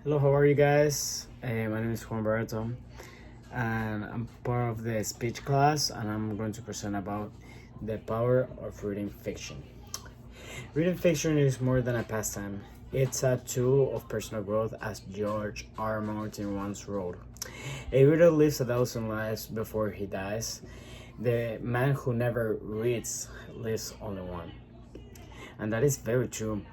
Hello, how are you guys? My name is Juan Barreto, and I'm part of the speech class, and I'm going to present about the power of reading fiction. Reading fiction is more than a pastime. It's a tool of personal growth, as George R. R. Martin once wrote. A reader lives 1,000 lives before he dies. The man who never reads lives only one. And that is very true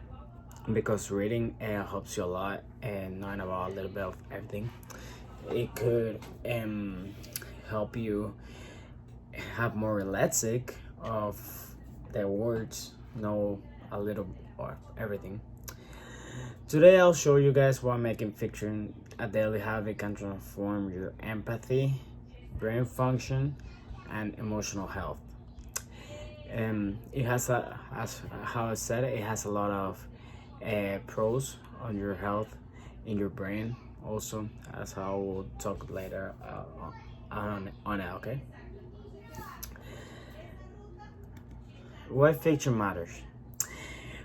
because reading helps you a lot and knowing about a little bit of everything. It could help you have more lexic of the words, know a little of everything. Today I'll show you guys why making fiction a daily habit can transform your empathy, brain function, and emotional health. It has as how I said, it has a lot of pros on your health in your brain. Also, as I will talk later on it. Okay. Why fiction matters?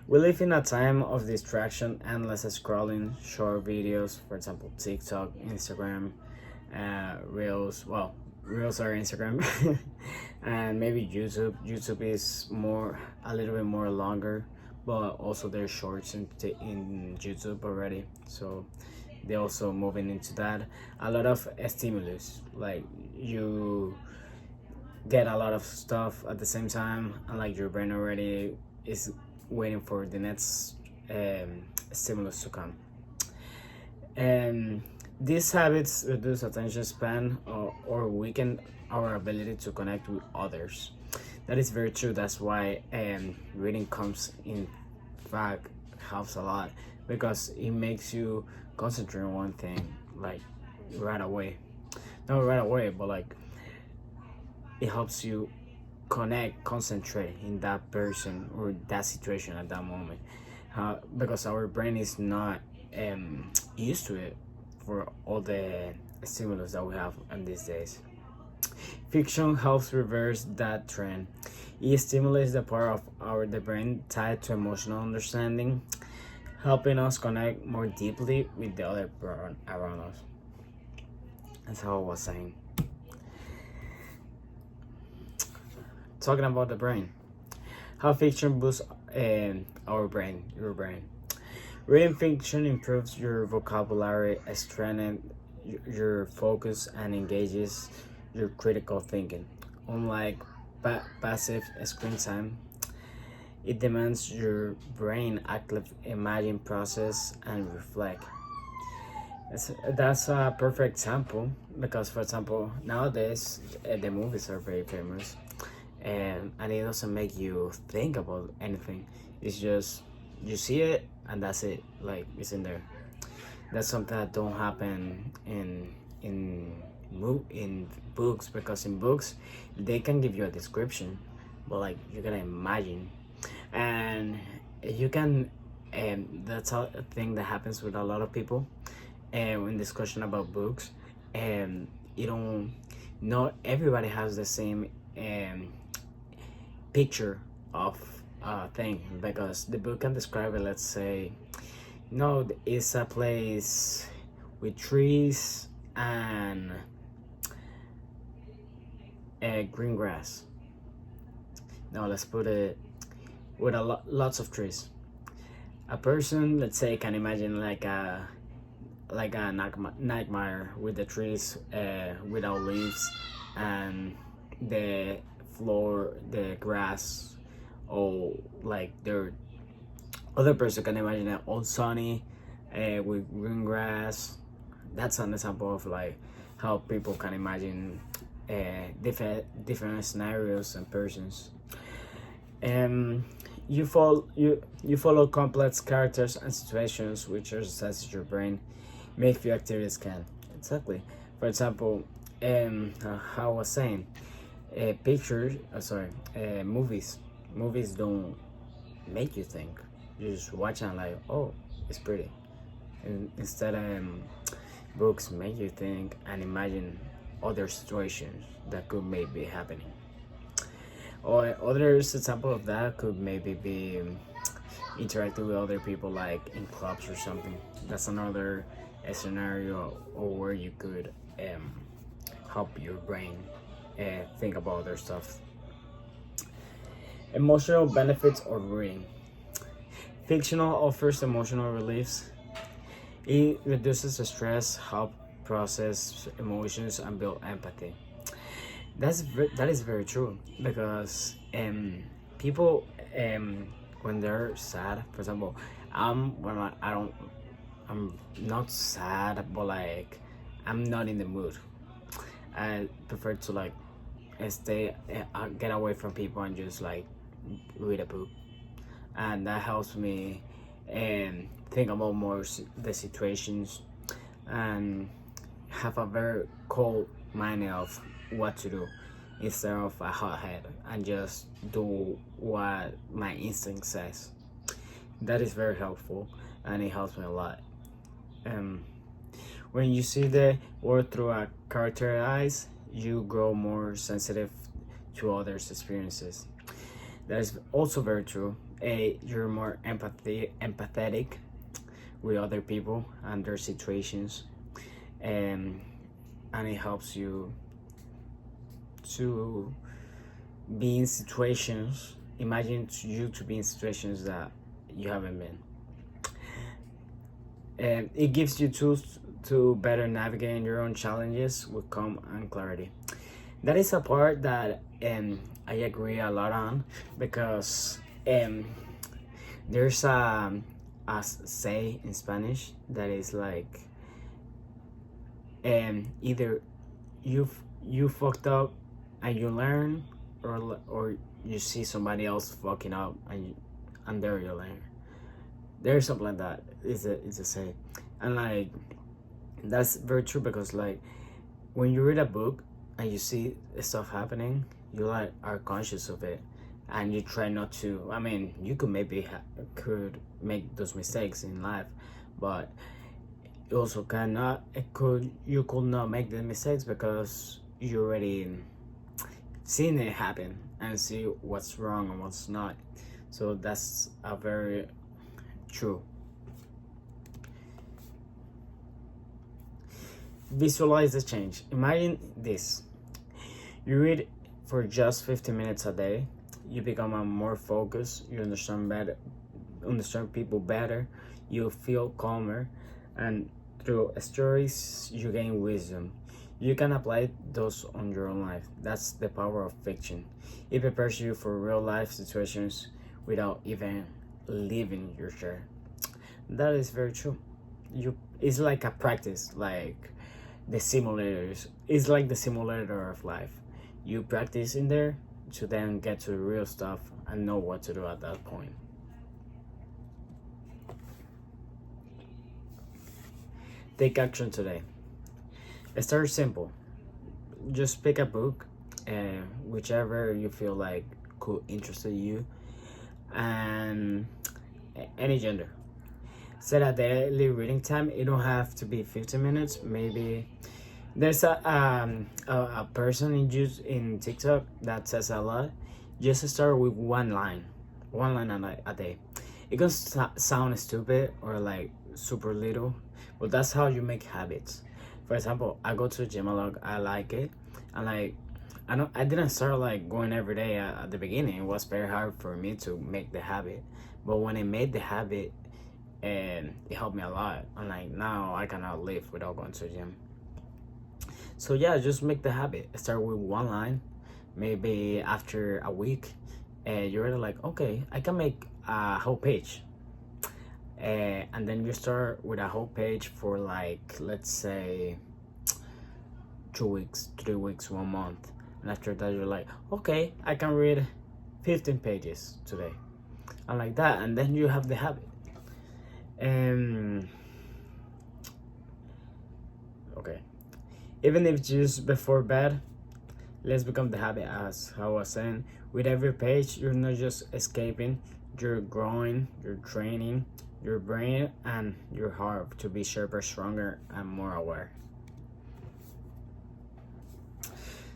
We live in a time of distraction, endless scrolling, short videos, for example, TikTok, Instagram, Reels. Well, Reels are Instagram, and maybe YouTube. YouTube is a little bit more longer, but also there's shorts in YouTube already. So they also moving into that. A lot of stimulus, like you get a lot of stuff at the same time, and like your brain already is waiting for the next stimulus to come. And these habits reduce attention span or weaken our ability to connect with others. That is very true. That's why reading comes in fact helps a lot because it makes you concentrate on one thing like right away. Not right away, but like it helps you concentrate in that person or that situation at that moment, because our brain is not used to it for all the stimulus that we have in these days. Fiction helps reverse that trend. It stimulates the part of the brain tied to emotional understanding, helping us connect more deeply with the other person around us. That's how I was saying. Talking about the brain, how fiction boosts your brain. Reading fiction improves your vocabulary, strengthens your focus, and engages your critical thinking. Unlike passive screen time, it demands your brain actively imagine, process, and reflect. That's a perfect example because, for example, nowadays the movies are very famous, and it doesn't make you think about anything. It's just you see it and that's it. Like it's in there. That's something that don't happen in books, because in books they can give you a description, but like you gotta imagine, and you can. That's a thing that happens with a lot of people, in discussion about books, and you don't. Not everybody has the same picture of a thing, because the book can describe it. Let's say, no, it's a place with trees and green grass. Now let's put it with lots of trees. A person, let's say, can imagine like a nightmare with the trees without leaves, and the floor, the grass, or like dirt. Other person can imagine it all sunny with green grass. That's an example of like how people can imagine different scenarios and persons. And you follow complex characters and situations which exercises your brain, make few activities can. Exactly. For example, how I was saying, movies. Movies don't make you think. You just watch and like, oh, it's pretty. And instead, books make you think and imagine other situations that could maybe be happening. Or other example of that could maybe be interacting with other people, like in clubs or something. That's another a scenario or where you could help your brain think about other stuff. Emotional benefits of reading. Fictional offers emotional reliefs. It reduces the stress, help process emotions, and build empathy. That is very true because people when they're sad, for example, when I don't, I'm not sad, but like I'm not in the mood. I prefer to like stay, get away from people and just like read a book, and that helps me think about more the situations and have a very cold mind of what to do instead of a hot head and just do what my instinct says. That is very helpful and it helps me a lot. Um, when you see the world through a character eyes, you grow more sensitive to others' experiences. That is also very true. You're more empathetic with other people and their situations, and it helps you to be in situations. Imagine you to be in situations that you haven't been, and it gives you tools to better navigate your own challenges with calm and clarity. That is a part that I agree a lot on because there's a say in Spanish that is like either you fucked up and you learn, or you see somebody else fucking up and there you learn. There's something like that. It's a say, and like that's very true because like when you read a book and you see stuff happening, you like are conscious of it, and you try not to. I mean, you could maybe could make those mistakes in life, but you also cannot. You could not make the mistakes because you already seen it happen and see what's wrong and what's not. So that's a very true. Visualize the change. Imagine this. You read for just 15 minutes a day. You become a more focused. You understand people better. You feel calmer, and through stories you gain wisdom. You can apply those on your own life. That's the power of fiction. It prepares you for real life situations without even leaving your chair. That is very true. It's like a practice, like the simulators. It's like the simulator of life. You practice in there to then get to the real stuff and know what to do at that point. Take action today. Start simple. Just pick a book, whichever you feel like could interest you, and any gender. Set a daily reading time. It don't have to be 15 minutes. Maybe there's a person in TikTok that says a lot. Just start with one line a day. It can sound stupid or like super little, but that's how you make habits. For example, I go to the gym a lot. I like it, and like I didn't start like going every day at the beginning. It was very hard for me to make the habit, but when I made the habit, and it helped me a lot. And like now I cannot live without going to the gym. So yeah, just make the habit. Start with one line. Maybe after a week, you're already like, okay, I can make a whole page. And then you start with a whole page for like, let's say 2 weeks, 3 weeks, 1 month. And after that you're like, okay, I can read 15 pages today. And like that, and then you have the habit. Okay, even if it's just before bed, let's become the habit. As I was saying, with every page you're not just escaping, you're growing, you're training your brain and your heart to be sharper, stronger, and more aware.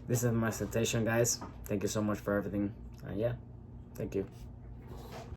This is my citation, guys. Thank you so much for everything, and yeah, thank you.